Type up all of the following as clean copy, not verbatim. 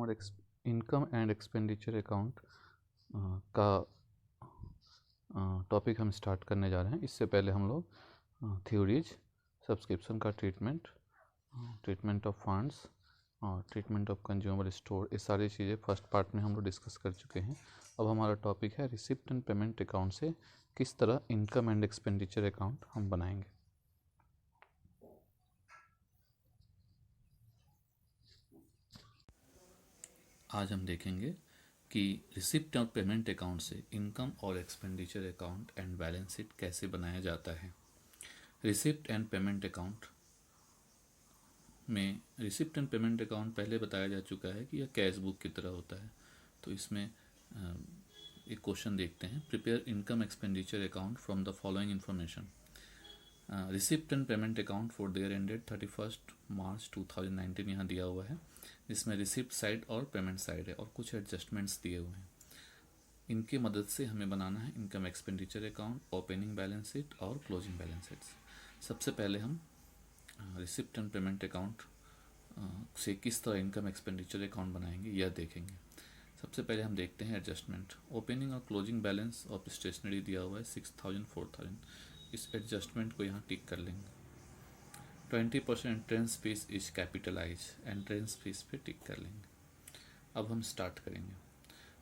और income and expenditure account का topic हम स्टार्ट करने जा रहे हैं। इससे पहले हम लोग थ्योरीज, सब्सक्रिप्शन का ट्रीटमेंट ऑफ फंड्स और ट्रीटमेंट ऑफ कंज्यूमर स्टोर, ये सारी चीज़ें फर्स्ट पार्ट में हम लोग डिस्कस कर चुके हैं। अब हमारा टॉपिक है रिसिप्ट एंड पेमेंट अकाउंट से किस तरह इनकम एंड एक्सपेंडिचर अकाउंट हम बनाएंगे। आज हम देखेंगे कि रिसिप्ट और पेमेंट अकाउंट से इनकम और expenditure account and balance sheet कैसे बनाया जाता है। रिसिप्ट एंड पेमेंट अकाउंट में रिसिप्ट एंड पेमेंट अकाउंट पहले बताया जा चुका है कि यह कैश बुक की तरह होता है। तो इसमें एक क्वेश्चन देखते हैं, prepare income expenditure account from the following information. Receipt and payment account for their ended 31 मार्च 2019 यहाँ दिया हुआ है, जिसमें रिसिप्ट साइड और पेमेंट साइड है और कुछ एडजस्टमेंट्स दिए हुए हैं। इनकी मदद से हमें बनाना है income expenditure account, opening balance sheet और क्लोजिंग बैलेंस शीट्स। सबसे पहले हम रिसिप्ट एंड पेमेंट अकाउंट से किस तरह इनकम एक्सपेंडिचर अकाउंट बनाएंगे यह देखेंगे। सबसे पहले हम देखते हैं एडजस्टमेंट। ओपनिंग और क्लोजिंग बैलेंस ऑफ स्टेशनरी दिया हुआ है 6000 4000, इस एडजस्टमेंट को यहाँ टिक कर लेंगे। 20% entrance fees is capitalize, entrance fees पे टिक कर लेंगे। अब हम स्टार्ट करेंगे।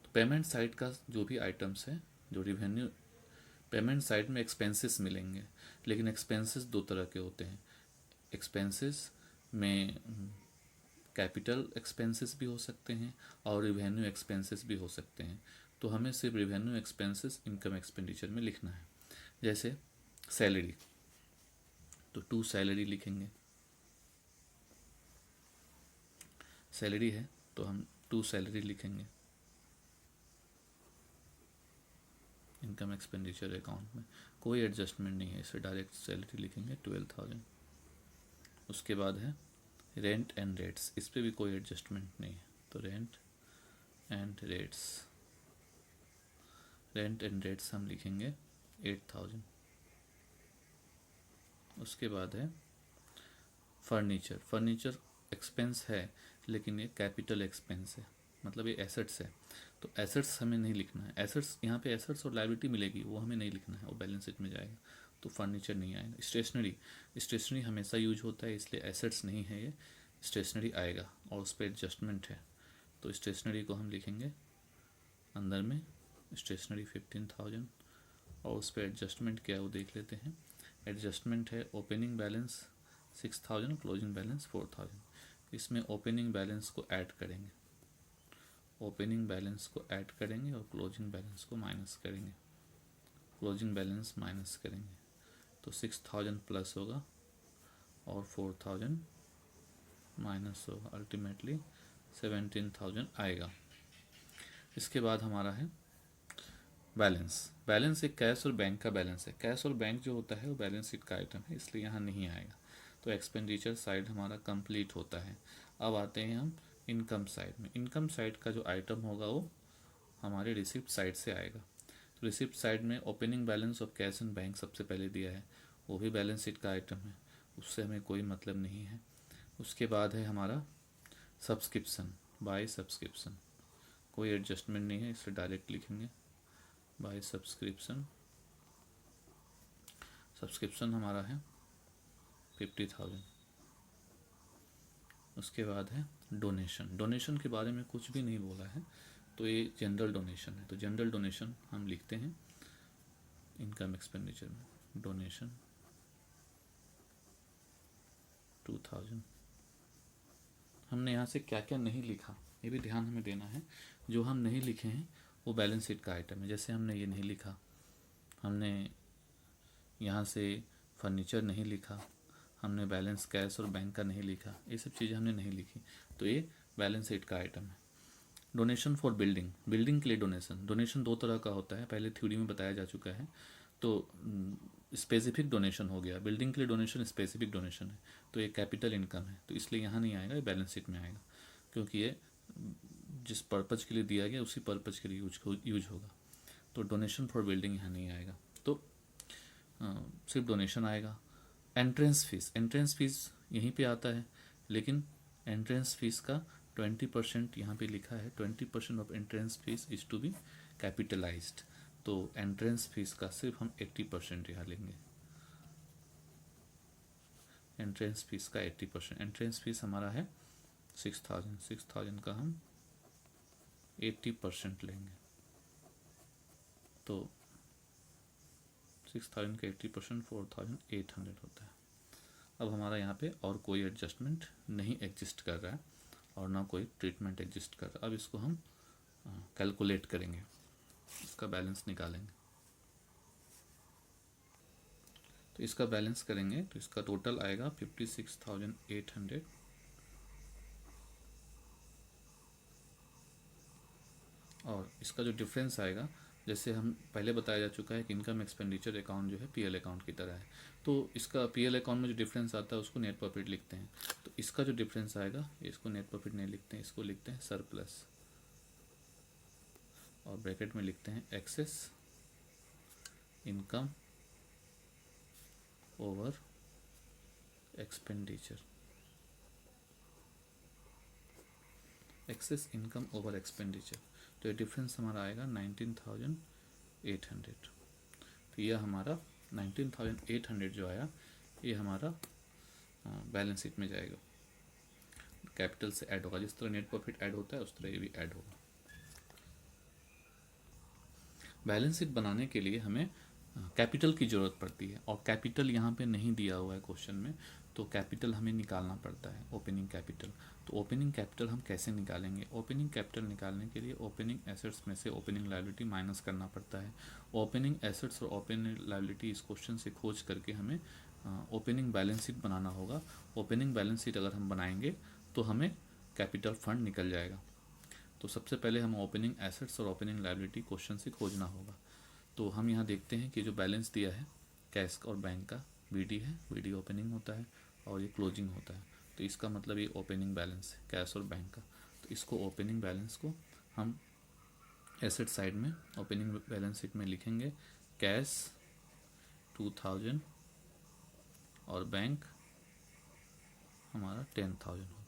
तो पेमेंट साइड का जो भी आइटम्स है, जो रिवेन्यू, पेमेंट साइड में एक्सपेंसेस मिलेंगे, लेकिन एक्सपेंसेस दो तरह के होते हैं। एक्सपेंसेस में कैपिटल एक्सपेंसेस भी हो सकते हैं और रिवेन्यू एक्सपेंसेस भी हो सकते हैं। तो हमें सिर्फ रिवेन्यू एक्सपेंसेस इनकम एक्सपेंडिचर में लिखना है। जैसे सैलरी, तो 2 सैलरी लिखेंगे। सैलरी है तो हम 2 सैलरी लिखेंगे इनकम एक्सपेंडिचर अकाउंट में, कोई एडजस्टमेंट नहीं है, इसे डायरेक्ट सैलरी लिखेंगे 12000। उसके बाद है रेंट एंड रेट्स, इस पर भी कोई एडजस्टमेंट नहीं है, तो रेंट एंड रेट्स हम लिखेंगे 8000। उसके बाद है फर्नीचर एक्सपेंस है लेकिन ये कैपिटल एक्सपेंस है, मतलब ये एसेट्स है, तो एसेट्स हमें नहीं लिखना है। एसेट्स यहाँ पे एसेट्स और लायबिलिटी मिलेगी, वो हमें नहीं लिखना है, वो बैलेंस शीट में जाएगा, तो फर्नीचर नहीं आएगा। स्टेशनरी हमेशा यूज होता है, इसलिए एसेट्स नहीं है, ये स्टेशनरी आएगा और उस पर एडजस्टमेंट है, तो स्टेशनरी को हम लिखेंगे अंदर में स्टेशनरी 15000 और उस पर एडजस्टमेंट क्या है वो देख लेते हैं। एडजस्टमेंट है ओपनिंग बैलेंस 6000, क्लोजिंग बैलेंस 4000। इसमें ओपनिंग बैलेंस को ऐड करेंगे, और क्लोजिंग बैलेंस को माइनस करेंगे। क्लोजिंग बैलेंस माइनस करेंगे तो 6000 प्लस होगा और 4000 माइनस होगा, अल्टीमेटली 17000 आएगा। इसके बाद हमारा है बैलेंस एक कैश और बैंक का बैलेंस है। कैश और बैंक जो होता है वो बैलेंस शीट का आइटम है, इसलिए यहाँ नहीं आएगा। तो एक्सपेंडिचर साइड हमारा कंप्लीट होता है। अब आते हैं हम इनकम साइड में। इनकम साइड का जो आइटम होगा वो हमारे रिसिप्ट साइड से आएगा। तो रिसिप्ट साइड में opening balance of cash and bank सबसे पहले दिया है, वो भी बैलेंस शीट का आइटम है, उससे हमें कोई मतलब नहीं है। उसके बाद है हमारा सब्सक्रिप्शन, बाय सब्सक्रिप्शन, कोई एडजस्टमेंट नहीं है, इसे डायरेक्ट लिखेंगे बाय सब्सक्रिप्शन हमारा है 50000। उसके बाद है डोनेशन के बारे में कुछ भी नहीं बोला है, तो ये जनरल डोनेशन है, तो जनरल डोनेशन हम लिखते हैं इनकम एक्सपेंडिचर में, डोनेशन 2000। हमने यहाँ से क्या क्या नहीं लिखा ये भी ध्यान हमें देना है। जो हम नहीं लिखे हैं वो बैलेंस शीट का आइटम है। जैसे हमने ये नहीं लिखा, हमने यहाँ से फर्नीचर नहीं लिखा, हमने बैलेंस कैश और बैंक का नहीं लिखा, ये सब चीज़ें हमने नहीं लिखी, तो ये बैलेंस शीट का आइटम है। डोनेशन फॉर बिल्डिंग के लिए डोनेशन 2 तरह का होता है, पहले थ्योरी में बताया जा चुका है। तो स्पेसिफिक डोनेशन हो गया, बिल्डिंग के लिए डोनेशन स्पेसिफिक डोनेशन है, तो ये कैपिटल इनकम है, तो इसलिए यहाँ नहीं आएगा, ये बैलेंस शीट में आएगा, क्योंकि ये जिस पर्पज़ के लिए दिया गया उसी पर्पज़ के लिए यूज होगा। तो डोनेशन फॉर बिल्डिंग यहाँ नहीं आएगा, तो सिर्फ डोनेशन आएगा। एंट्रेंस फीस यहीं पे आता है, लेकिन एंट्रेंस फीस का 20% यहाँ पे लिखा है 20% off entrance fees is to be capitalized, तो एंट्रेंस फीस का सिर्फ हम 80% यहाँ लेंगे। एंट्रेंस फीस का 80%, एंट्रेंस फीस हमारा है 6,000 का हम 80% लेंगे, तो 6,000 का 80% 4,800 होता है। अब हमारा यहाँ पे और कोई एडजस्टमेंट नहीं एग्जिस्ट कर रहा है और ना कोई ट्रीटमेंट एग्जिस्ट कर रहा है। अब इसको हम कैलकुलेट करेंगे, इसका बैलेंस निकालेंगे। तो इसका बैलेंस करेंगे तो इसका टोटल आएगा 56,800 और इसका जो डिफरेंस आएगा, जैसे हम पहले बताया जा चुका है कि इनकम एक्सपेंडिचर अकाउंट जो है पीएल अकाउंट की तरह है, तो इसका पीएल अकाउंट में जो डिफरेंस आता है उसको नेट प्रॉफिट लिखते हैं। तो इसका जो डिफरेंस आएगा इसको नेट प्रॉफिट नहीं लिखते हैं, इसको लिखते हैं सरप्लस और ब्रैकेट में लिखते हैं excess income over expenditure, excess income over expenditure. तो ये डिफरेंस हमारा आएगा 19,800। तो यह हमारा 19,800 जो आया ये हमारा बैलेंस शीट में जाएगा, कैपिटल से ऐड होगा। जिस तरह नेट प्रॉफिट ऐड होता है उस तरह ये भी ऐड होगा। बैलेंस शीट बनाने के लिए हमें कैपिटल की ज़रूरत पड़ती है और कैपिटल यहाँ पे नहीं दिया हुआ है क्वेश्चन में, तो कैपिटल हमें निकालना पड़ता है, ओपनिंग कैपिटल। तो ओपनिंग कैपिटल हम कैसे निकालेंगे? ओपनिंग कैपिटल निकालने के लिए ओपनिंग एसेट्स में से ओपनिंग लायबिलिटी माइनस करना पड़ता है। ओपनिंग एसेट्स और ओपनिंग लायबिलिटी इस क्वेश्चन से खोज करके हमें ओपनिंग बैलेंस शीट बनाना होगा। ओपनिंग बैलेंस शीट अगर हम बनाएंगे तो हमें कैपिटल फंड निकल जाएगा। तो सबसे पहले हम ओपनिंग एसेट्स और ओपनिंग लायबिलिटी क्वेश्चन से खोजना होगा। तो हम यहाँ देखते हैं कि जो बैलेंस दिया है कैश और बैंक का बीडी है, बीडी ओपनिंग होता है और ये क्लोजिंग होता है, तो इसका मतलब ये ओपनिंग बैलेंस है कैश और बैंक का। तो इसको ओपनिंग बैलेंस को हम एसेट साइड में ओपनिंग बैलेंस शीट में लिखेंगे कैश 2,000 और बैंक हमारा 10,000 होगा।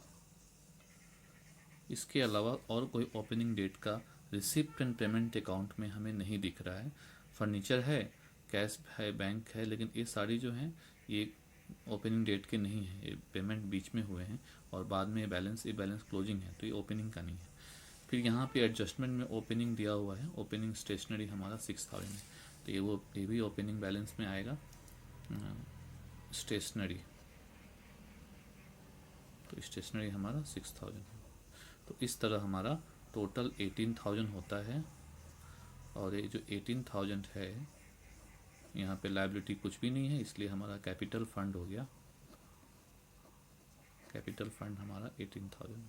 इसके अलावा और कोई ओपनिंग डेट का रिसिप्ट एंड पेमेंट अकाउंट में हमें नहीं दिख रहा है। फर्नीचर है, कैश है, बैंक है, लेकिन ये सारी जो हैं ये ओपनिंग डेट के नहीं है, ये पेमेंट बीच में हुए हैं और बाद में ये बैलेंस क्लोजिंग है, तो ये ओपनिंग का नहीं है। फिर यहाँ पे एडजस्टमेंट में ओपनिंग दिया हुआ है, ओपनिंग स्टेशनरी हमारा 6,000 है, तो ये भी ओपनिंग बैलेंस में आएगा स्टेशनरी, तो स्टेशनरी हमारा 6,000 है। तो इस तरह हमारा टोटल 18,000 होता है और ये जो 18,000 है यहाँ पे लायबिलिटी कुछ भी नहीं है, इसलिए हमारा कैपिटल फंड हो गया। कैपिटल फंड हमारा 18,000।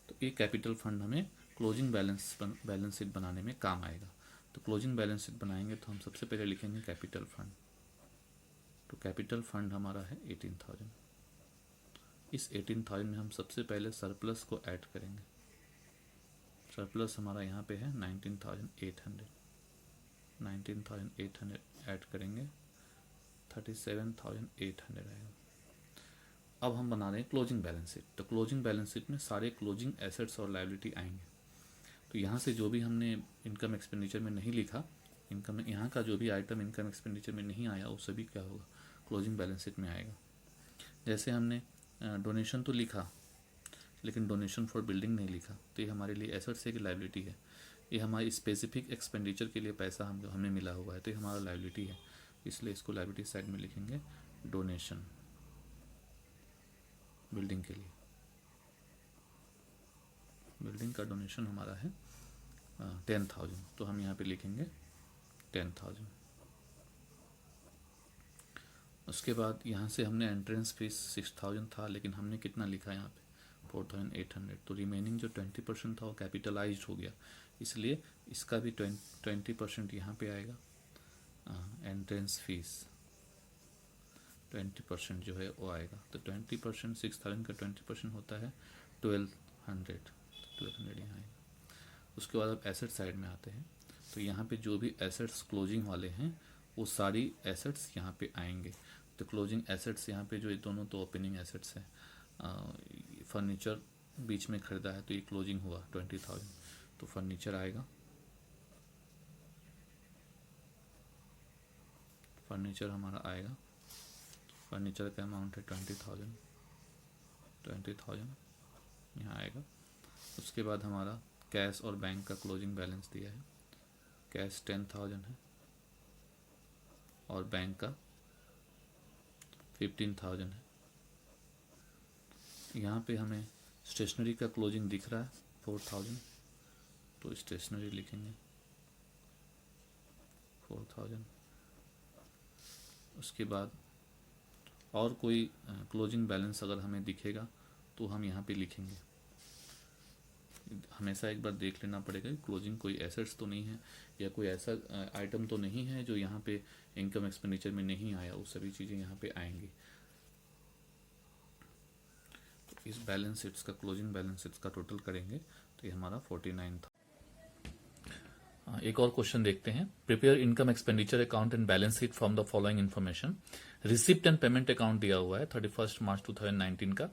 तो ये कैपिटल फंड हमें क्लोजिंग बैलेंस शीट बनाने में काम आएगा। तो क्लोजिंग बैलेंस शीट बनाएंगे तो हम सबसे पहले लिखेंगे कैपिटल फंड। तो कैपिटल फंड हमारा है 18,000। इस 18,000 में हम सबसे पहले सरप्लस को ऐड करेंगे। सरप्लस हमारा यहाँ पे है 19,800 ऐड करेंगे 37,800 आएगा। अब हम बना रहे हैं क्लोजिंग बैलेंस शीट। तो क्लोजिंग बैलेंस शीट में सारे क्लोजिंग एसेट्स और लायबिलिटी आएंगे। तो यहाँ से जो भी हमने इनकम एक्सपेंडिचर में नहीं लिखा, इनकम यहाँ का जो भी आइटम इनकम एक्सपेंडिचर में नहीं आया वो सभी क्या होगा, क्लोजिंग बैलेंस शीट में आएगा। जैसे हमने डोनेशन तो लिखा लेकिन डोनेशन फॉर बिल्डिंग नहीं लिखा, तो ये हमारे लिए एसेट्स है कि लायबिलिटी है? ये हमारी स्पेसिफिक एक्सपेंडिचर के लिए पैसा हमें मिला हुआ है, तो ये हमारा लायबिलिटी है, इसलिए इसको लायबिलिटी साइड में लिखेंगे डोनेशन बिल्डिंग के लिए। बिल्डिंग का डोनेशन हमारा है 10,000, तो हम यहाँ पे लिखेंगे 10,000। उसके बाद यहाँ से हमने एंट्रेंस फीस 6,000 था, लेकिन हमने कितना लिखा यहाँ पे 4,800, तो रिमेनिंग जो 20% था वो कैपिटलाइज्ड हो गया, इसलिए इसका भी 20% यहाँ पे आएगा। एंट्रेंस फीस 20% जो है वो आएगा, तो 20% 6,000 का 20% होता है 1,200 यहाँ आएगा। उसके बाद अब एसेट साइड में आते हैं, तो यहाँ पे जो भी एसेट्स क्लोजिंग वाले हैं वो सारी एसेट्स यहाँ पे आएंगे। तो क्लोजिंग एसेट्स यहाँ पे जो ये दोनों तो ओपनिंग एसेट्स हैं, फर्नीचर बीच में खरीदा है तो ये क्लोजिंग हुआ 20,000, तो फर्नीचर आएगा, फर्नीचर हमारा आएगा, फर्नीचर का अमाउंट है 20,000 यहाँ आएगा। उसके बाद हमारा कैश और बैंक का क्लोजिंग बैलेंस दिया है, कैश 10,000 है और बैंक का 15,000 है। यहाँ पे हमें स्टेशनरी का क्लोजिंग दिख रहा है 4,000, तो स्टेशनरी लिखेंगे 4,000। उसके बाद और कोई क्लोजिंग बैलेंस अगर हमें दिखेगा तो हम यहाँ पे लिखेंगे। हमेशा एक बार देख लेना पड़ेगा कि क्लोजिंग कोई एसेट्स तो नहीं है या कोई ऐसा आइटम तो नहीं है जो यहाँ पे इनकम एक्सपेंडिचर में नहीं आया, वो सभी चीज़ें यहाँ पे आएंगी। तो इस बैलेंस शीट्स का क्लोजिंग बैलेंस शीट्स का टोटल करेंगे तो ये हमारा 49 था। एक और क्वेश्चन देखते हैं। Prepare income expenditure account and balance sheet from the following information. Receipt and payment account दिया हुआ है 31 मार्च 2019 का।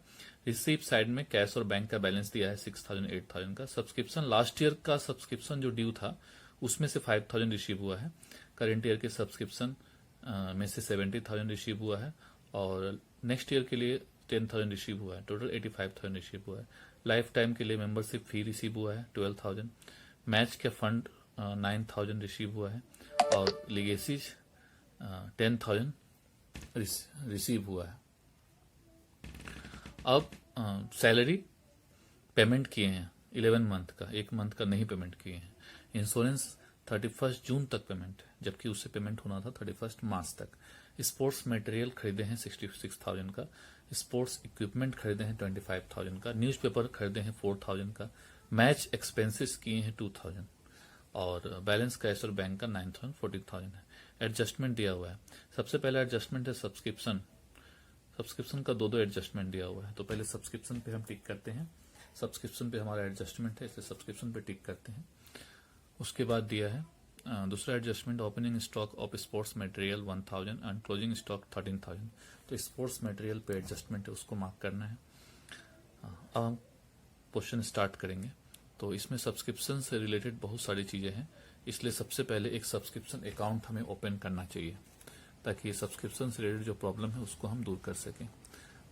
रिसिप्ट साइड में कैश और बैंक का बैलेंस दिया है 6,000 8,000 का। सब्सक्रिप्शन लास्ट ईयर का सब्सक्रिप्शन जो ड्यू था उसमें से 5,000 रिसीव हुआ है। करेंट ईयर के सब्सक्रिप्शन में से 70,000 रिसीव हुआ है और नेक्स्ट ईयर के लिए 10,000 रिसीव हुआ है। टोटल 85,000 रिसीव हुआ है। लाइफ टाइम के लिए मेंबरशिप फी रिसीव हुआ है 12,000। मैच के फंड 9,000 रिसीव हुआ है और लीगेसी 10,000 रिसीव हुआ है। अब सैलरी पेमेंट किए हैं 11 मंथ का, एक मंथ का नहीं पेमेंट किए हैं। इंश्योरेंस 31 जून तक पेमेंट है, जबकि उससे पेमेंट होना था 31 मार्च तक। स्पोर्ट्स मटेरियल खरीदे हैं 66,000 का। स्पोर्ट्स इक्विपमेंट खरीदे हैं 25,000 का। न्यूज़पेपर खरीदे हैं 4,000 का। मैच एक्सपेंसेस किए हैं 2,000 और बैलेंस कैश और बैंक का 9,000 40,000 है। एडजस्टमेंट दिया हुआ है। सबसे पहला एडजस्टमेंट है सब्सक्रिप्शन। सब्सक्रिप्शन का दो एडजस्टमेंट दिया हुआ है, तो पहले सब्सक्रिप्शन पे हम टिक करते हैं। सब्सक्रिप्शन पे हमारा एडजस्टमेंट है, इसलिए सब्सक्रिप्शन पे टिक करते हैं। उसके बाद दिया है दूसरा adjustment, opening stock of sports material 1,000 and closing stock 13,000। तो स्पोर्ट्स मटेरियल पे एडजस्टमेंट है, उसको मार्क करना है। अब हम क्वेश्चन स्टार्ट करेंगे। तो इसमें सब्सक्रिप्शन से रिलेटेड बहुत सारी चीजें हैं, इसलिए सबसे पहले एक सब्सक्रिप्शन अकाउंट हमें ओपन करना चाहिए ताकि सब्सक्रिप्शन से रिलेटेड जो प्रॉब्लम है उसको हम दूर कर सकें।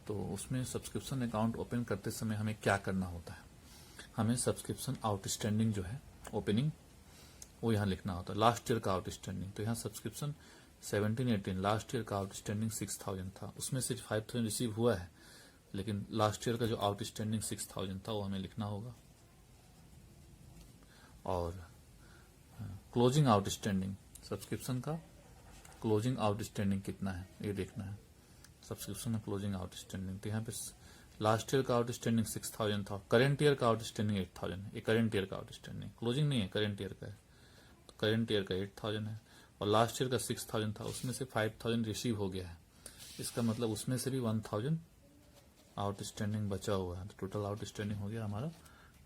तो उसमें सब्सक्रिप्शन अकाउंट ओपन करते समय हमें क्या करना होता है, हमें सब्सक्रिप्शन आउटस्टैंडिंग जो है ओपनिंग वो यहाँ लिखना होता है। लास्ट ईयर का आउटस्टैंडिंग, तो यहाँ सब्सक्रिप्शन 17-18 लास्ट ईयर का आउटस्टैंडिंग 6,000 था, उसमें से 5,000 रिसीव हुआ है, लेकिन लास्ट ईयर का जो आउटस्टैंडिंग 6,000 था वो हमें लिखना होगा। और क्लोजिंग आउटस्टैंडिंग, सब्सक्रिप्शन का क्लोजिंग आउटस्टैंडिंग कितना है ये देखना है। सब्सक्रिप्शन में क्लोजिंग आउटस्टैंडिंग, तो यहाँ पे लास्ट ईयर का आउटस्टैंडिंग 6,000 था, करेंट ईयर का आउटस्टैंडिंग 8,000। ये करेंट ईयर का आउटस्टैंडिंग, क्लोजिंग नहीं है, करेंट ईयर का है। तो करेंट ईयर का 8,000 है और लास्ट ईयर का 6,000 था, उसमें से 5,000 रिसीव हो गया है। इसका मतलब उसमें से भी 1,000 आउटस्टैंडिंग बचा हुआ है, तो टोटल आउटस्टैंडिंग हो गया हमारा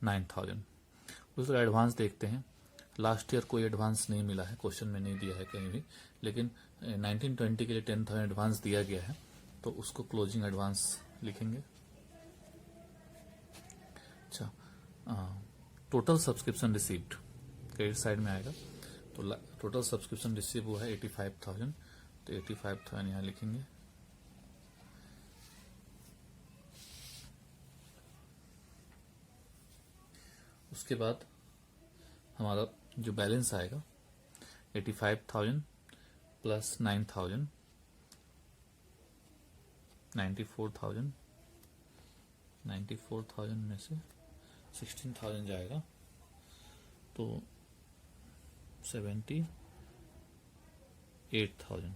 9,000। दूसरा एडवांस देखते हैं। लास्ट ईयर कोई एडवांस नहीं मिला है, क्वेश्चन में नहीं दिया है कहीं भी, लेकिन 1920 के लिए 10,000 एडवांस दिया गया है, तो उसको क्लोजिंग एडवांस लिखेंगे। अच्छा, total subscription received credit side में आएगा, तो टोटल सब्सक्रिप्शन रिसीव हुआ है 85,000, तो 85,000 यहाँ लिखेंगे। उसके बाद हमारा जो बैलेंस आएगा 85,000 प्लस 9,000 94,000, 94,000 में से 16,000 जाएगा, तो 78,000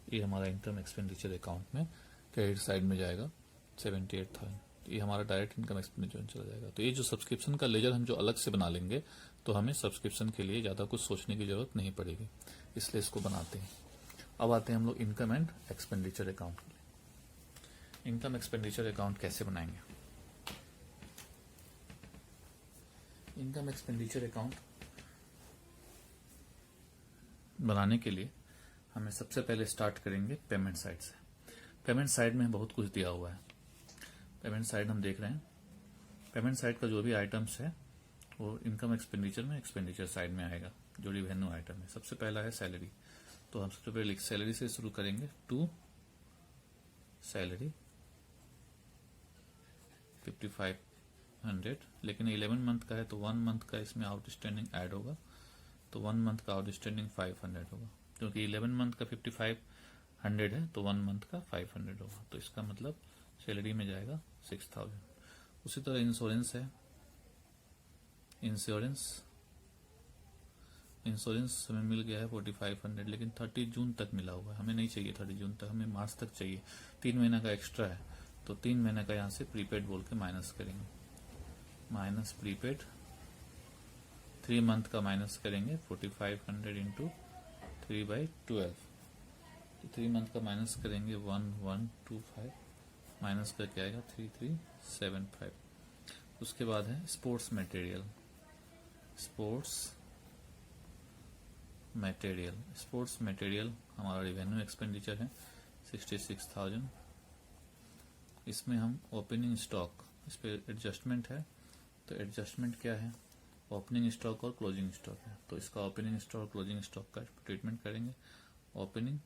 ये हमारा इनकम एक्सपेंडिचर अकाउंट में क्रेडिट साइड में जाएगा 78,000। ये हमारा डायरेक्ट इनकम एक्सपेंडिचर चला जाएगा। तो ये जो सब्सक्रिप्शन का लेजर हम जो अलग से बना लेंगे, तो हमें सब्सक्रिप्शन के लिए ज्यादा कुछ सोचने की जरूरत नहीं पड़ेगी, इसलिए इसको बनाते हैं। अब आते हैं हम लोग इनकम एंड एक्सपेंडिचर अकाउंट के लिए। इनकम एक्सपेंडिचर अकाउंट कैसे बनाएंगे? इनकम एक्सपेंडिचर अकाउंट बनाने के लिए हमें सबसे पहले स्टार्ट करेंगे पेमेंट साइड से। पेमेंट साइड में बहुत कुछ दिया हुआ है। पेमेंट साइड हम देख रहे हैं। पेमेंट साइड का जो भी आइटम्स है वो इनकम एक्सपेंडिचर में एक्सपेंडिचर साइड में आएगा, जो रिवेन्यू आइटम है। सबसे पहला है सैलरी, तो हम सबसे पहले सैलरी से शुरू करेंगे। टू सैलरी 5500, लेकिन 11 मंथ का है तो 1 मंथ का इसमें आउटस्टैंडिंग ऐड होगा, तो 1 मंथ का आउटस्टैंडिंग 500 होगा। क्योंकि 11 मंथ का 5500 है तो 1 मंथ का 500 होगा, तो इसका मतलब सैलरी में जाएगा 6000। उसी तरह इंश्योरेंस है। इंश्योरेंस हमें मिल गया है 4500, लेकिन 30 जून तक मिला हुआ है, हमें नहीं चाहिए 30 जून तक, हमें मार्च तक चाहिए। 3 महीना का एक्स्ट्रा है, तो 3 महीने का यहाँ से प्रीपेड बोल के माइनस करेंगे। माइनस प्रीपेड 3 मंथ का माइनस करेंगे 4500 इंटू 3/12, तो 3 मंथ का माइनस करेंगे 1125, माइनस करके आएगा 3375। उसके बाद है स्पोर्ट्स मटेरियल। स्पोर्ट्स मटेरियल हमारा रिवेन्यू एक्सपेंडिचर है 66,000। इसमें हम ओपनिंग स्टॉक, इस पे एडजस्टमेंट है, तो एडजस्टमेंट क्या है, ओपनिंग स्टॉक और क्लोजिंग स्टॉक है, तो इसका ओपनिंग स्टॉक और क्लोजिंग स्टॉक का ट्रीटमेंट करेंगे। ओपनिंग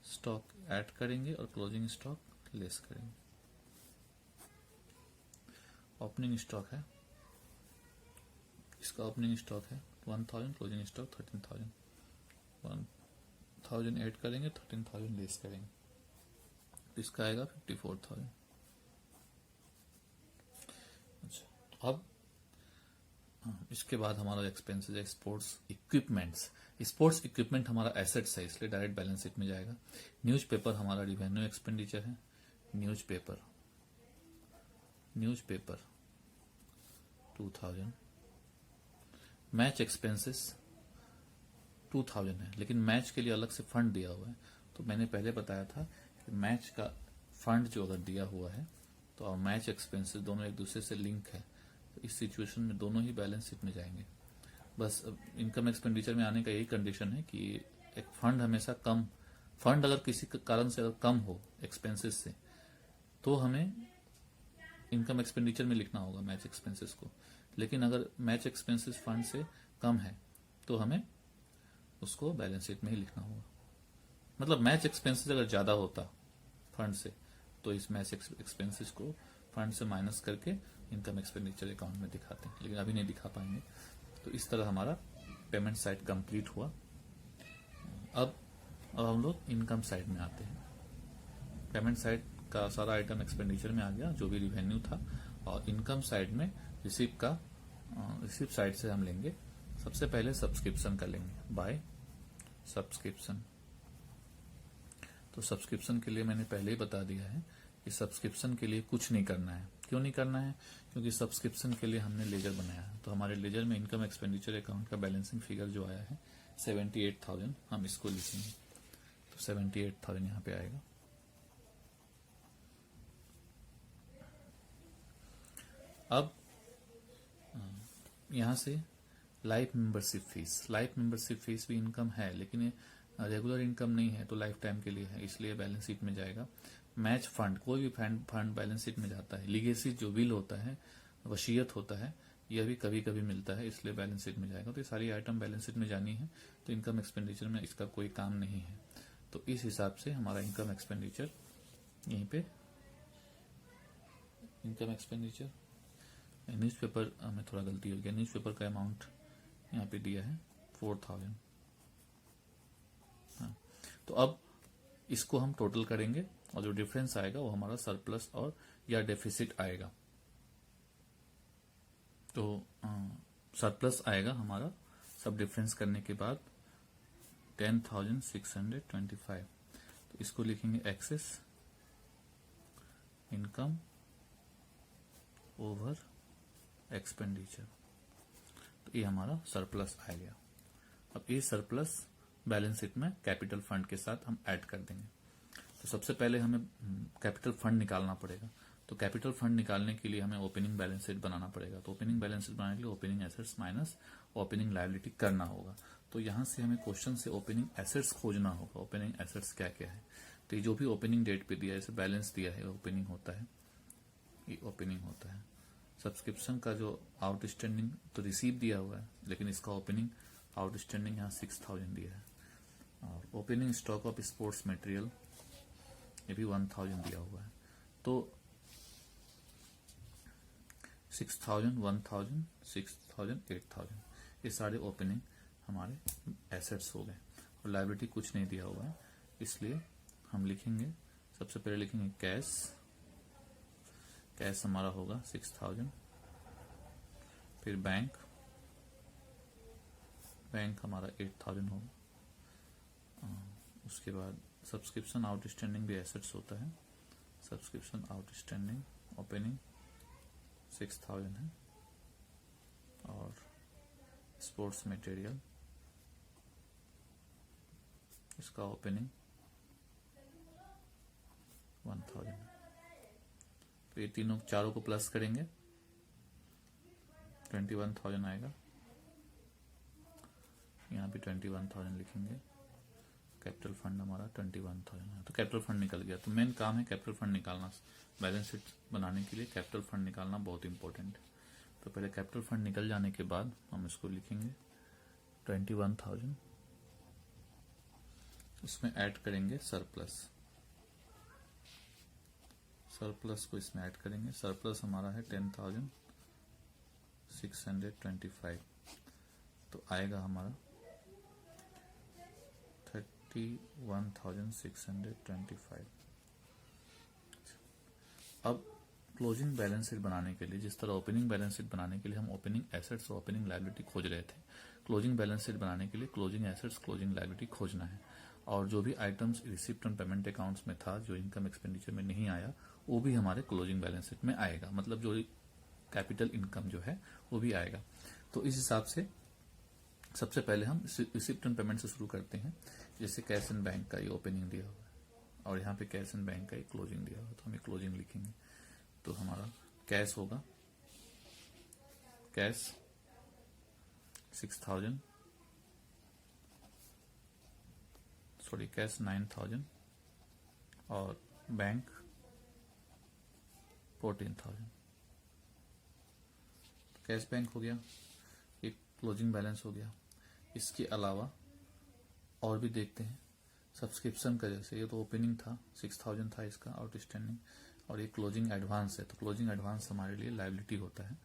स्टॉक ऐड करेंगे और क्लोजिंग स्टॉक लेस करेंगे। ओपनिंग स्टॉक है, इसका ओपनिंग स्टॉक है 1000, क्लोजिंग स्टॉक 13,000। 1000 ऐड करेंगे, 13,000 लेस करेंगे, तो इसका आएगा 54,000। अच्छा, अब इसके बाद हमारा एक्सपेंसेस है स्पोर्ट्स इक्विपमेंट्स। स्पोर्ट्स इक्विपमेंट हमारा एसेट्स है, इसलिए डायरेक्ट बैलेंस शीट में जाएगा। न्यूज़पेपर हमारा रिवेन्यू एक्सपेंडिचर है। न्यूज़पेपर 2000। मैच एक्सपेंसेस 2000 है, लेकिन मैच के लिए अलग से फंड दिया हुआ है, तो मैंने पहले बताया था कि मैच का फंड जो अगर दिया हुआ है तो और मैच एक्सपेंसेस दोनों एक दूसरे से लिंक है, तो इस सिचुएशन में दोनों ही बैलेंस शीट में जाएंगे। बस इनकम एक्सपेंडिचर में आने का यही कंडीशन है कि एक फंड हमेशा कम, फंड अगर किसी कारण से अगर कम हो एक्सपेंसेस से, तो हमें इनकम एक्सपेंडिचर में लिखना होगा मैच एक्सपेंसेस को। लेकिन अगर मैच एक्सपेंसेस फंड से कम है तो हमें उसको बैलेंस शीट में ही लिखना होगा। मतलब मैच एक्सपेंसेस अगर ज्यादा होता फंड से, तो इस मैच एक्सपेंसेस को फंड से माइनस करके इनकम एक्सपेंडिचर अकाउंट में दिखाते हैं, लेकिन अभी नहीं दिखा पाएंगे। तो इस तरह हमारा पेमेंट साइड कंप्लीट हुआ। अब हम लोग इनकम साइड में आते हैं। पेमेंट साइड का सारा आइटम एक्सपेंडिचर में आ गया, जो भी रिवेन्यू था, और इनकम साइड में रिसिप्ट साइड से हम लेंगे। सबसे पहले सब्सक्रिप्शन का लेंगे, बाय सब्सक्रिप्शन। तो सब्सक्रिप्शन के लिए मैंने पहले ही बता दिया है कि सब्सक्रिप्शन के लिए कुछ नहीं करना है। क्यों नहीं करना है? क्योंकि सब्सक्रिप्शन के लिए हमने लेजर बनाया है, तो हमारे लेजर में इनकम एक्सपेंडिचर अकाउंट का बैलेंसिंग फिगर जो आया है 78,000, हम इसको लिखेंगे, तो 78,000 यहाँ पे आएगा। अब यहां से लाइफ मेंबरशिप फीस भी इनकम है, लेकिन ये रेगुलर इनकम नहीं है, तो लाइफ टाइम के लिए है, इसलिए बैलेंस शीट में जाएगा। मैच फंड, कोई भी फंड बैलेंस शीट में जाता है। लीगेसी जो बिल होता है, वसीयत होता है, यह भी कभी कभी मिलता है, इसलिए बैलेंस शीट में जाएगा। तो ये सारी आइटम बैलेंस शीट में जानी है, तो इनकम एक्सपेंडिचर में इसका कोई काम नहीं है। तो इस हिसाब से हमारा इनकम एक्सपेंडिचर यहीं पे, इनकम एक्सपेंडिचर न्यूज़पेपर में थोड़ा गलती हो गया, न्यूज़पेपर का अमाउंट यहाँ पे दिया है 4000। हाँ, तो अब इसको हम टोटल करेंगे और जो डिफरेंस आएगा वो हमारा सरप्लस और या डेफिसिट आएगा। तो सरप्लस आएगा हमारा सब डिफरेंस करने के बाद 10,625। तो इसको लिखेंगे एक्सेस इनकम ओवर एक्सपेंडिचर, तो ये हमारा सरप्लस आ गया। अब ये सरप्लस बैलेंस शीट में कैपिटल फंड के साथ हम ऐड कर देंगे। तो सबसे पहले हमें कैपिटल फंड निकालना पड़ेगा, तो कैपिटल फंड निकालने के लिए हमें ओपनिंग बैलेंस शीट बनाना पड़ेगा। तो ओपनिंग बैलेंस शीट बनाने के लिए opening assets minus opening liability करना होगा। तो यहाँ से हमें क्वेश्चन से ओपनिंग एसेट्स खोजना होगा। ओपनिंग एसेट्स क्या क्या है, तो ये जो भी ओपनिंग डेट पे दिया है, जैसे बैलेंस दिया है, ओपनिंग होता है, ये ओपनिंग होता है। सब्सक्रिप्शन का जो आउटस्टैंडिंग तो रिसीव दिया हुआ है, लेकिन इसका ओपनिंग आउटस्टैंडिंग यहाँ 6000 दिया है। और opening stock of sports material ये भी 1000 दिया हुआ है। तो 6000, 1000, 6000, 8000 ये सारे ओपनिंग हमारे एसेट्स हो गए। और लायबिलिटी कुछ नहीं दिया हुआ है, इसलिए हम लिखेंगे, सबसे पहले लिखेंगे कैश। कैश हमारा होगा 6000। फिर बैंक, बैंक हमारा 8000 होगा। उसके बाद सब्सक्रिप्शन आउटस्टैंडिंग भी एसेट्स होता है। सब्सक्रिप्शन आउटस्टैंडिंग ओपनिंग 6000 है। और स्पोर्ट्स मटेरियल इसका ओपनिंग 1000 है। तो ये तीनों चारों को प्लस करेंगे 21,000 आएगा। यहाँ पे 21,000 लिखेंगे। कैपिटल फंड हमारा 21,000 है। तो कैपिटल फंड निकल गया। तो मेन काम है कैपिटल फंड निकालना। बैलेंस शीट बनाने के लिए कैपिटल फंड निकालना बहुत इंपॉर्टेंट है। तो पहले कैपिटल फंड निकल जाने के बाद हम इसको लिखेंगे 21,000। इसमें ऐड करेंगे सरप्लस। सरप्लस को इसमें ऐड करेंगे। सरप्लस हमारा है 10,625। तो आएगा हमारा 31,625। अब क्लोजिंग बैलेंस शीट बनाने के लिए, जिस तरह ओपनिंग बैलेंस शीट बनाने के लिए हम ओपनिंग एसेट्स और ओपनिंग लायबिलिटी खोज रहे थे, क्लोजिंग बैलेंस शीट बनाने के लिए क्लोजिंग एसेट्स क्लोजिंग लायबिलिटी खोजना है। और जो भी items receipt and payment accounts में था, जो इनकम एक्सपेंडिचर में नहीं आया, वो भी हमारे क्लोजिंग बैलेंस शीट में आएगा। मतलब जो कैपिटल इनकम जो है वो भी आएगा। तो इस हिसाब से सबसे पहले हम रिसिप्ट एंड पेमेंट से शुरू करते हैं। जैसे कैश एंड बैंक का ये ओपनिंग दिया हुआ है और यहाँ पे कैश एंड बैंक का ये क्लोजिंग दिया हुआ है, तो हम ये क्लोजिंग लिखेंगे। तो हमारा कैश होगा, कैश 6000, सॉरी कैश 9000 और बैंक 14,000। कैश बैंक हो गया, एक क्लोजिंग बैलेंस हो गया। इसके अलावा और भी देखते हैं सब्सक्रिप्शन का। जैसे ये तो ओपनिंग था 6000 था इसका आउटस्टैंडिंग, और ये क्लोजिंग एडवांस है। तो क्लोजिंग एडवांस हमारे लिए लायबिलिटी होता है।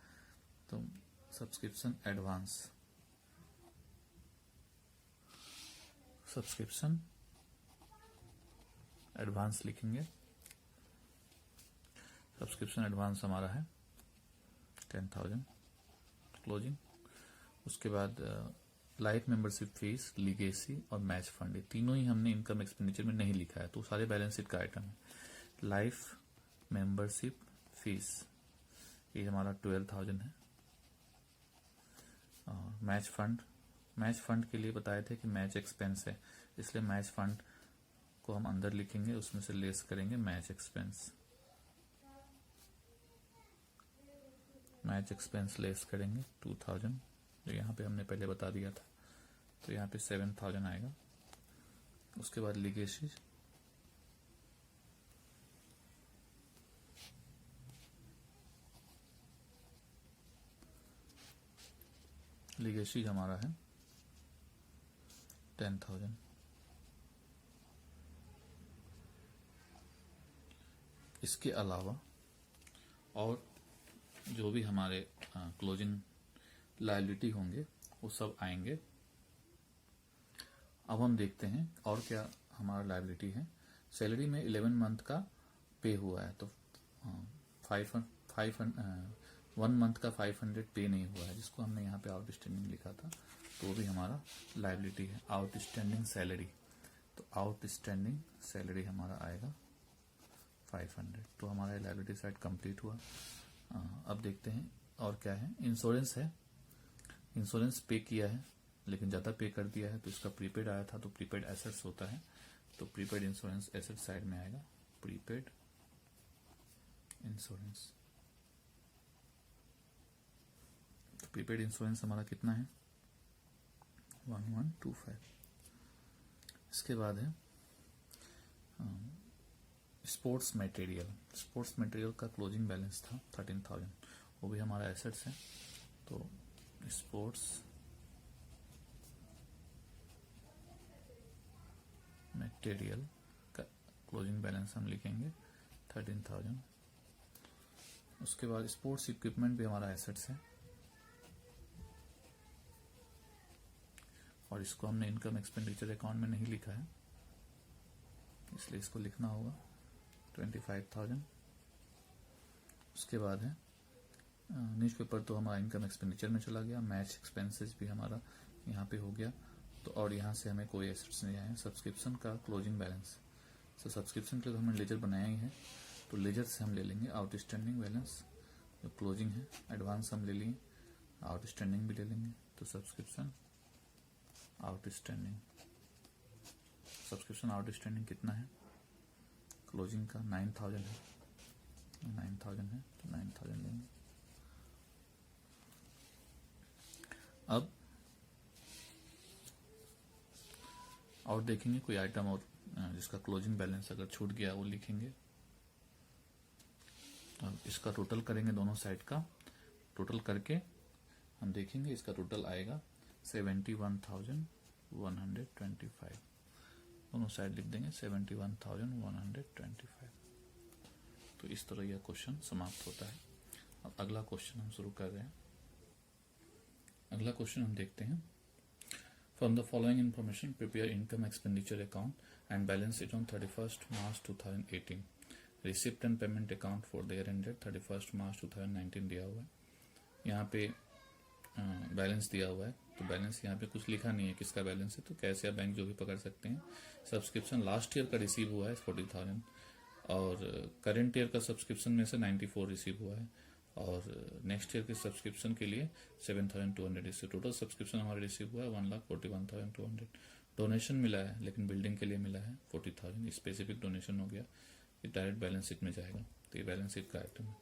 तो सब्सक्रिप्शन एडवांस, सब्सक्रिप्शन एडवांस लिखेंगे। सब्सक्रिप्शन एडवांस हमारा है 10,000 क्लोजिंग। उसके बाद लाइफ मेंबरशिप फीस, लीगेसी और मैच फंड, ये तीनों ही हमने इनकम एक्सपेंडिचर में नहीं लिखा है, तो सारे बैलेंस शीट का आइटम है। लाइफ मेंबरशिप फीस ये हमारा 12,000 है। और मैच फंड, मैच फंड के लिए बताए थे कि मैच एक्सपेंस है, इसलिए मैच फंड को हम अंदर लिखेंगे, उसमें से लेस करेंगे match expense. Match expense less करेंगे 2000, जो यहाँ पे हमने पहले बता दिया था। तो यहाँ पे 7,000 आएगा। उसके बाद लीगेसी, लीगेसी हमारा है 10,000। इसके अलावा और जो भी हमारे क्लोजिंग लायबिलिटी होंगे वो सब आएंगे। अब हम देखते हैं और क्या हमारा लायबिलिटी है। सैलरी में 11 मंथ का पे हुआ है, तो 1 मंथ का 500 पे नहीं हुआ है, जिसको हमने यहाँ पे आउटस्टैंडिंग लिखा था, तो वो भी हमारा लायबिलिटी है। आउटस्टैंडिंग सैलरी, तो आउटस्टैंडिंग सैलरी हमारा आएगा 500। तो हमारा लायबिलिटी साइड कंप्लीट हुआ। अब देखते हैं और क्या है। इंश्योरेंस है, इंश्योरेंस पे किया है लेकिन ज़्यादा पे कर दिया है, तो इसका प्रीपेड आया था, तो प्रीपेड एसेट्स होता है। तो प्रीपेड इंश्योरेंस एसेट साइड में आएगा। Prepaid insurance. तो प्रीपेड इंश्योरेंस हमारा कितना है 1125। इसके बाद है स्पोर्ट्स मटेरियल का क्लोजिंग बैलेंस था 13,000, वो भी हमारा एसेट्स है। तो स्पोर्ट्स मटेरियल का क्लोजिंग बैलेंस हम लिखेंगे 13,000। उसके बाद स्पोर्ट्स इक्विपमेंट भी हमारा एसेट्स है, और इसको हमने इनकम एक्सपेंडिचर अकाउंट में नहीं लिखा है, इसलिए इसको लिखना होगा 25,000। उसके बाद है न्यूज़पेपर, तो हमारा इनकम एक्सपेंडिचर में चला गया। मैच एक्सपेंसेस भी हमारा यहाँ पे हो गया। तो और यहाँ से हमें कोई एसेट्स नहीं आए। सब्सक्रिप्शन का क्लोजिंग बैलेंस, तो सब्सक्रिप्शन के लिए तो हमने लेजर बनाया ही है, तो लेजर से हम ले लेंगे आउटस्टैंडिंग बैलेंस जो क्लोजिंग है। एडवांस हम ले लिए, आउटस्टैंडिंग भी ले लेंगे। तो सब्सक्रिप्शन आउटस्टैंडिंग कितना है क्लोजिंग का 9,000 है, 9,000 है, तो 9,000 लेंगे। अब और देखेंगे कोई आइटम और जिसका क्लोजिंग बैलेंस अगर छूट गया वो लिखेंगे। अब इसका टोटल करेंगे, दोनों साइड का टोटल करके हम देखेंगे इसका टोटल आएगा 71,125। दोनों साइड लिख देंगे 71,125। तो इस तरह यह क्वेश्चन समाप्त होता है। अब अगला क्वेश्चन हम शुरू कर रहे हैं। अगला क्वेश्चन हम देखते हैं। From the following information, prepare income expenditure account and balance it on 31st March 2018. Receipt and payment account for the year ended 31st March 2019 दिया हुआ है। यहाँ पे बैलेंस दिया हुआ है, तो बैलेंस यहाँ पे कुछ लिखा नहीं है किसका बैलेंस है, तो कैश या बैंक जो भी पकड़ सकते हैं। सब्सक्रिप्शन लास्ट ईयर का रिसीव हुआ है 40,000, और करेंट ईयर का सब्सक्रिप्शन में से 94 रिसीव हुआ है, और नेक्स्ट ईयर के सब्सक्रिप्शन के लिए 7,200। इससे टोटल सब्सक्रिप्शन हमारा रिसीव हुआ है 1,41,200। डोनेशन मिला है, लेकिन बिल्डिंग के लिए मिला है 40,000, स्पेसिफिक डोनेशन हो गया, ये डायरेक्ट बैलेंस शीट में जाएगा। तो ये बैलेंस शीट का आइटम है।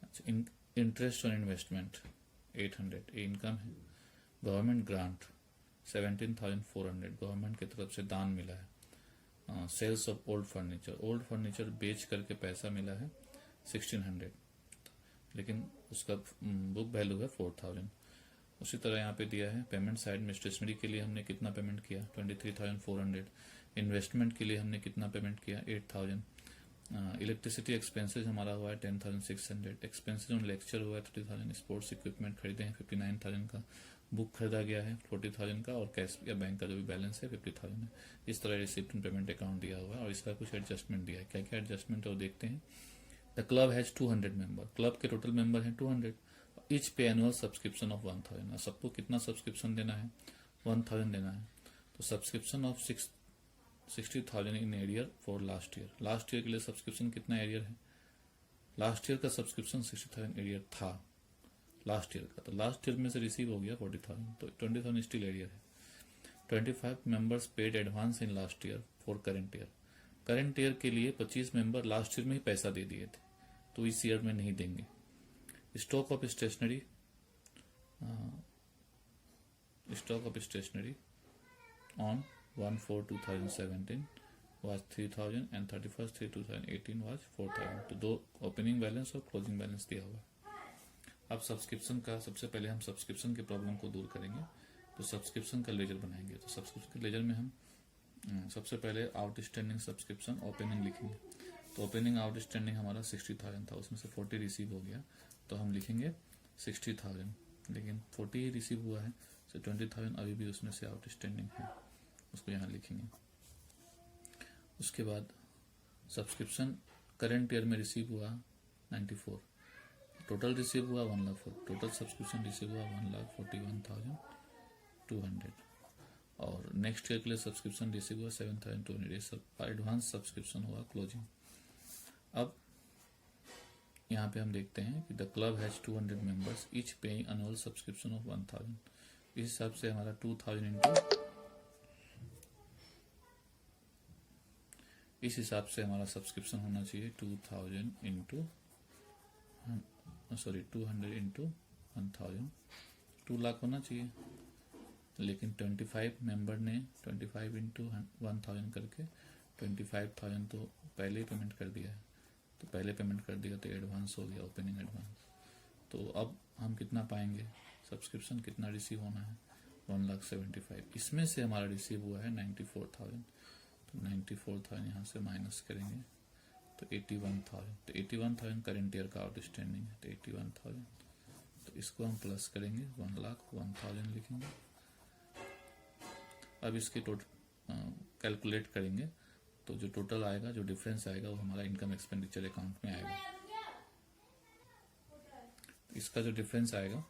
अच्छा, इंटरेस्ट ऑन इन्वेस्टमेंट 800, ये इनकम है। गवर्नमेंट ग्रांट 17,400, गवर्नमेंट की तरफ से दान मिला है। सेल्स ऑफ ओल्ड फर्नीचर बेच करके पैसा मिला है 1,600, लेकिन उसका बुक वैल्यू है 4,000। उसी तरह यहाँ पे दिया है पेमेंट साइड में स्टेशनरी के लिए हमने कितना पेमेंट किया 23,400। इन्वेस्टमेंट के लिए हमने कितना पेमेंट किया 8,000। इलेक्ट्रिसिटी एक्सपेंसेस हमारा हुआ है 10,600। एक्सपेंसेस ऑन लेक्चर हुआ है 30,000। स्पोर्ट्स इक्विपमेंट खरीदे हैं 59,000 का। बुक खरीदा गया है 40,000 का, और कैश या बैंक का जो भी बैलेंस है 50,000 है। इस तरह रिसिप्ट एंड पेमेंट अकाउंट दिया हुआ है, और इसका कुछ एडजस्टमेंट दिया है। क्या क्या एडजस्टमेंट है वो देखते हैं। The club has 200 member, club के टोटल मेंबर हैं 200। ईच पे एनुअल सब्सक्रिप्शन ऑफ 1,000। सबको कितना सब्सक्रिप्शन देना है 1,000 देना है। तो subscription of 60,000 in arrear for last year. Last year के लिए सब्सक्रिप्शन कितना एरियर है, लास्ट ईयर का सब्सक्रिप्शन 60,000 एरियर था लास्ट ईयर का, तो लास्ट ईयर में से रिसीव हो गया 40,000, तो 20,000 स्टिल एरियर है। 25 members paid advance in last year for current year. Current year के लिए 25 मेंबर लास्ट ईयर में ही पैसा दे दिए थे, तो इस ईयर में नहीं देंगे। Stock of stationery on 1/4/2017 was 3,000 and 31st/3/2018 was 4,000। तो दो ओपनिंग बैलेंस और क्लोजिंग बैलेंस दिया हुआ है। अब सब्सक्रिप्शन का सबसे पहले हम सब्सक्रिप्शन के प्रॉब्लम को दूर करेंगे, तो सब्सक्रिप्शन का लेजर बनाएंगे। तो सब्सक्रिप्शन के लेजर में हम सबसे पहले आउटस्टैंडिंग सब्सक्रिप्शन ओपनिंग लिखेंगे। तो ओपनिंग आउटस्टैंडिंग हमारा 60,000 था, उसमें से 40 रिसीव हो गया, तो हम लिखेंगे 60,000, लेकिन 40 ही रिसीव हुआ है, तो 20,000 अभी भी उसमें से आउटस्टैंडिंग है, उसको यहाँ लिखेंगे। उसके बाद सब्सक्रिप्शन करेंट ईयर में रिसीव हुआ 94, टोटल रिसीव हुआ 1 लाख, टोटल सब्सक्रिप्शन रिसीव हुआ 1,41,200, और नेक्स्ट ईयर के लिए सब्सक्रिप्शन रिसीव हुआ 7,200। ये सब एडवांस सब्सक्रिप्शन हुआ क्लोजिंग। अब यहाँ पे हम देखते हैं कि the club has 200 members each paying annual subscription of 1,000। इस हिसाब से हमारा 2,000 इंटू इस हिसाब से हमारा सब्सक्रिप्शन होना चाहिए 2000 इंटू 200 इंटू 1000, 2 लाख होना चाहिए। लेकिन 25 मेंबर ने 25 इंटू 1000 करके 25,000 तो पहले ही पेमेंट कर दिया है, तो पहले पेमेंट कर दिया तो एडवांस हो गया, ओपनिंग एडवांस। तो अब हम कितना पाएंगे, सब्सक्रिप्शन कितना रिसीव होना है 1,75,000, इसमें से हमारा रिसीव हुआ है 94,000, तो 94,000 यहाँ से माइनस करेंगे तो 81,000, तो 81,000 करेंट ईयर का आउटस्टैंडिंग है, तो 81,000, तो इसको हम प्लस करेंगे 1,01,000 लिखेंगे। अब इसके टोटल कैलकुलेट करेंगे तो जो टोटल आएगा, जो डिफरेंस आएगा वो हमारा इनकम एक्सपेंडिचर अकाउंट में आएगा। इसका जो डिफरेंस आएगा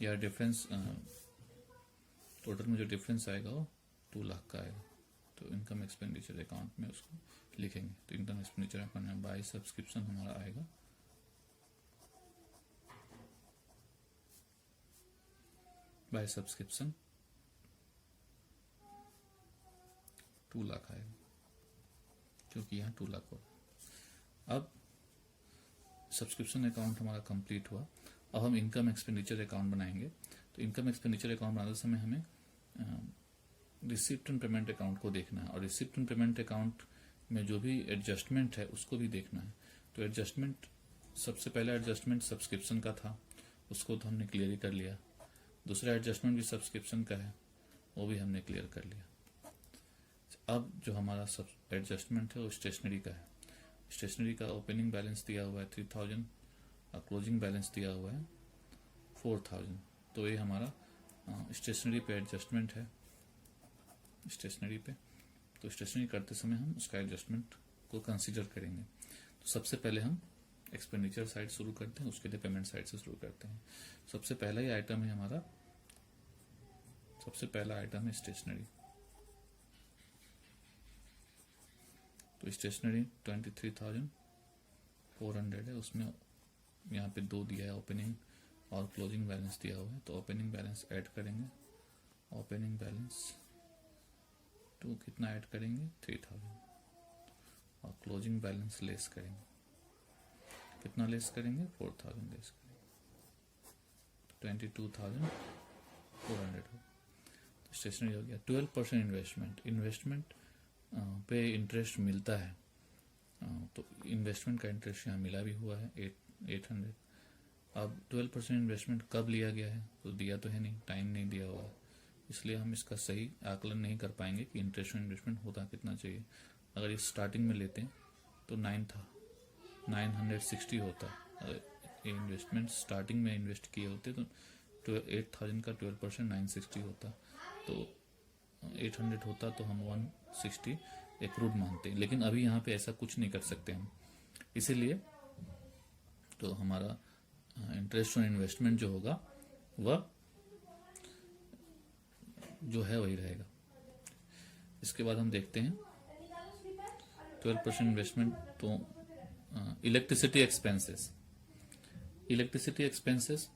या डिफरेंस टोटल में जो डिफरेंस आएगा वो 2 लाख का आएगा, तो इनकम एक्सपेंडिचर अकाउंट में उसको लिखेंगे। तो इनकम एक्सपेंडिचर अकाउंट में बाय सब्सक्रिप्शन हमारा आएगा बाय सब्सक्रिप्शन 2 लाख आएगा, क्योंकि यहाँ 2 लाख होगा। अब सब्सक्रिप्शन अकाउंट हमारा कंप्लीट हुआ। अब हम इनकम एक्सपेंडिचर अकाउंट बनाएंगे। तो इनकम एक्सपेंडिचर अकाउंट बनाते समय हमें रिसिप्ट एंड पेमेंट अकाउंट को देखना है, और रिसिप्ट एंड पेमेंट अकाउंट में जो भी एडजस्टमेंट है उसको भी देखना है। तो एडजस्टमेंट, सबसे पहला एडजस्टमेंट सब्सक्रिप्शन का था, उसको तो हमने क्लियर ही कर लिया। दूसरा एडजस्टमेंट भी सब्सक्रिप्शन का है, वो भी हमने क्लियर कर लिया। अब जो हमारा सब एडजस्टमेंट है वो स्टेशनरी का है। स्टेशनरी का ओपनिंग बैलेंस दिया हुआ है 3,000 और क्लोजिंग बैलेंस दिया हुआ है 4,000, तो ये हमारा स्टेशनरी पे एडजस्टमेंट है। स्टेशनरी पे तो स्टेशनरी करते समय हम उसका एडजस्टमेंट को कंसीडर करेंगे। तो सबसे पहले हम एक्सपेंडिचर साइड शुरू करते हैं, उसके लिए पेमेंट साइड से शुरू करते हैं। सबसे पहला ही आइटम है हमारा, सबसे पहला आइटम है स्टेशनरी। तो स्टेशनरी 23,400 है, उसमें यहाँ पे 2 दिया है, ओपनिंग और क्लोजिंग बैलेंस दिया हुआ है। तो ओपनिंग बैलेंस ऐड करेंगे, ओपनिंग बैलेंस 2 कितना ऐड करेंगे 3,000, और क्लोजिंग बैलेंस लेस करेंगे, कितना लेस करेंगे 4,000 लेस करेंगे, 22,400 हो। तो स्टेशनरी हो गया। 12% इन्वेस्टमेंट पे इंटरेस्ट मिलता है, तो इन्वेस्टमेंट का इंटरेस्ट यहाँ मिला भी हुआ है 800। अब 12% इन्वेस्टमेंट कब लिया गया है, तो दिया तो है नहीं, टाइम नहीं दिया हुआ है, इसलिए हम इसका सही आकलन नहीं कर पाएंगे कि इंटरेस्ट और इन्वेस्टमेंट होता कितना चाहिए। अगर ये स्टार्टिंग में लेते हैं तो 960 होता। अगर ये इन्वेस्टमेंट स्टार्टिंग में इन्वेस्ट किए होते तो 8,000 का 12% 960 होता, तो 800 होता, तो हम 160 एक्रूड मानते हैं। लेकिन अभी यहाँ पे ऐसा कुछ नहीं कर सकते हम, इसीलिए तो हमारा इंटरेस्ट ऑन इन्वेस्टमेंट जो होगा वह जो है वही रहेगा। इसके बाद हम देखते हैं 12% इन्वेस्टमेंट, तो इलेक्ट्रिसिटी एक्सपेंसेस,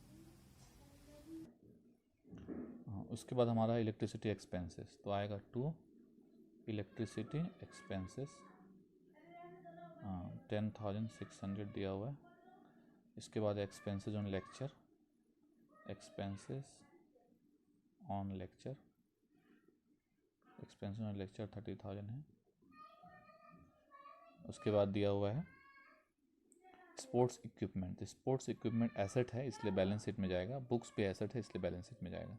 उसके बाद हमारा इलेक्ट्रिसिटी एक्सपेंसेस तो आएगा 2 इलेक्ट्रिसिटी एक्सपेंसेस 10,600 दिया हुआ है। इसके बाद expenses on lecture, expenses on lecture 30,000 है। उसके बाद दिया हुआ है स्पोर्ट्स इक्विपमेंट एसेट है, इसलिए बैलेंस शीट में जाएगा। बुक्स भी एसेट है, इसलिए बैलेंस शीट में जाएगा।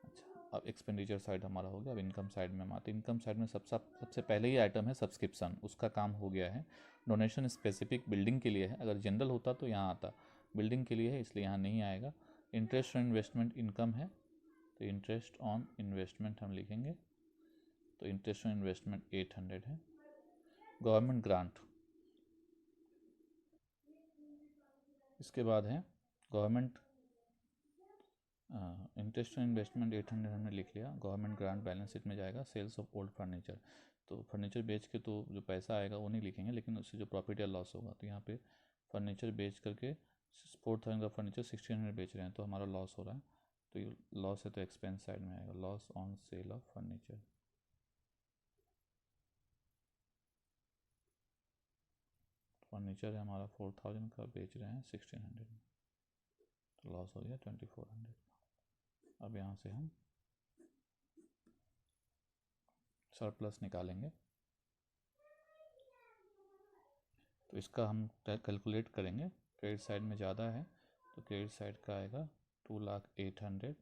अच्छा, अब एक्सपेंडिचर साइड हमारा हो गया। अब इनकम साइड में हम आते हैं। इनकम साइड में सबसे पहले ही आइटम है सब्सक्रिप्शन, उसका काम हो गया है। डोनेशन स्पेसिफिक बिल्डिंग के लिए है, अगर जनरल होता तो यहाँ आता, बिल्डिंग के लिए है इसलिए यहाँ नहीं आएगा। इंटरेस्ट ऑन इन्वेस्टमेंट इनकम है, तो इंटरेस्ट ऑन इन्वेस्टमेंट हम लिखेंगे, तो इंटरेस्ट ऑन इन्वेस्टमेंट 800 है। गवर्नमेंट ग्रांट, इसके बाद है गवर्नमेंट इंटरेस्ट ऑन इन्वेस्टमेंट 800 हमने लिख लिया। गवर्नमेंट ग्रांट बैलेंस शीट में जाएगा। सेल्स ऑफ ओल्ड फर्नीचर, तो फर्नीचर बेच के तो जो पैसा आएगा वो नहीं लिखेंगे, लेकिन उससे जो प्रॉफिट या लॉस होगा, तो यहाँ पे फर्नीचर बेच करके 4,000 का फर्नीचर 1,600 बेच रहे हैं, तो हमारा लॉस हो रहा है, तो ये लॉस है, तो एक्सपेंस साइड में आएगा, loss on sale of furniture. Furniture है हमारा 4000 का, बेच रहे हैं 1600 में, तो लॉस हो गया 2400 का। अब यहाँ से हम सरप्लस निकालेंगे, तो इसका हम कैलकुलेट करेंगे। क्रेडिट साइड में ज़्यादा है तो क्रेडिट साइड का आएगा 2,08,000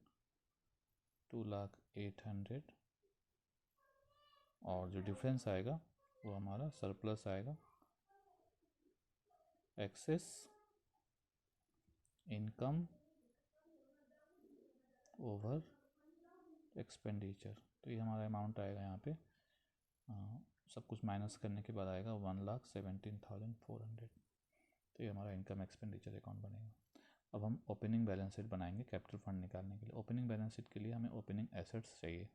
और जो डिफरेंस आएगा वो हमारा सरप्लस आएगा, एक्सेस इनकम ओवर एक्सपेंडिचर। तो ये हमारा अमाउंट आएगा यहाँ पे, सब कुछ माइनस करने के बाद आएगा 1,17,400। तो ये हमारा इनकम एक्सपेंडिचर अकाउंट बनेगा। अब हम ओपनिंग बैलेंस शीट बनाएंगे कैपिटल फंड निकालने के लिए। ओपनिंग बैलेंस शीट के लिए हमें ओपनिंग एसेट्स चाहिए,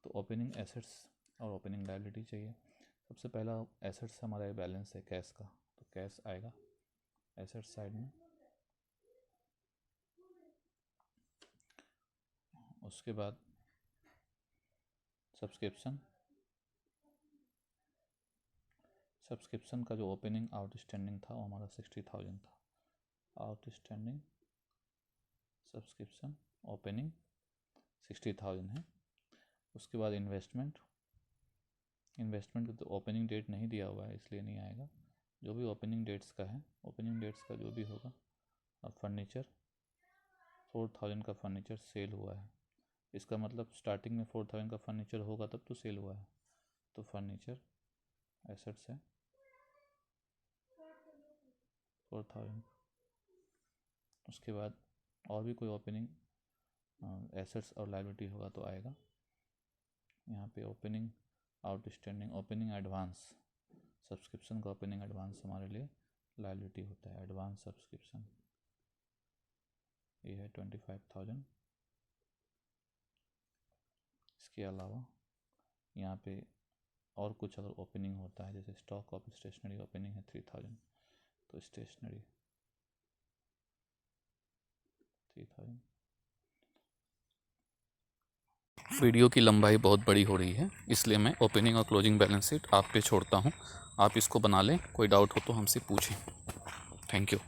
तो ओपनिंग एसेट्स और ओपनिंग लायबिलिटी चाहिए। सबसे पहला एसेट्स हमारा बैलेंस है कैश का, तो कैश आएगा एसेट्स साइड में। उसके बाद सब्सक्रिप्शन का जो ओपनिंग आउटस्टैंडिंग था वो हमारा 60,000 था। आउटस्टैंडिंग सब्सक्रिप्शन ओपनिंग 60,000 है। उसके बाद इन्वेस्टमेंट की तो ओपनिंग डेट नहीं दिया हुआ है इसलिए नहीं आएगा। जो भी ओपनिंग डेट्स का है, ओपनिंग डेट्स का जो भी होगा। अब फर्नीचर 4,000 का फर्नीचर सेल हुआ है, इसका मतलब स्टार्टिंग में 4,000 का फर्नीचर होगा तब तो सेल हुआ है, तो फर्नीचर एसेट्स है 4,000। उसके बाद और भी कोई ओपनिंग एसेट्स और लायबिलिटी होगा तो आएगा यहाँ पे। Opening outstanding, opening advance, subscription का ओपनिंग एडवांस हमारे लिए लायबिलिटी होता है, एडवांस सब्सक्रिप्शन, ये है 25,000। इसके अलावा यहाँ पे और कुछ अगर ओपनिंग होता है, जैसे स्टॉक ऑफ स्टेशनरी ओपनिंग है 3,000, तो स्टेशनरी 3,000। वीडियो की लंबाई बहुत बड़ी हो रही है, इसलिए मैं ओपनिंग और क्लोजिंग बैलेंस शीट आप पे छोड़ता हूँ। आप इसको बना लें, कोई डाउट हो तो हमसे पूछें। Thank you.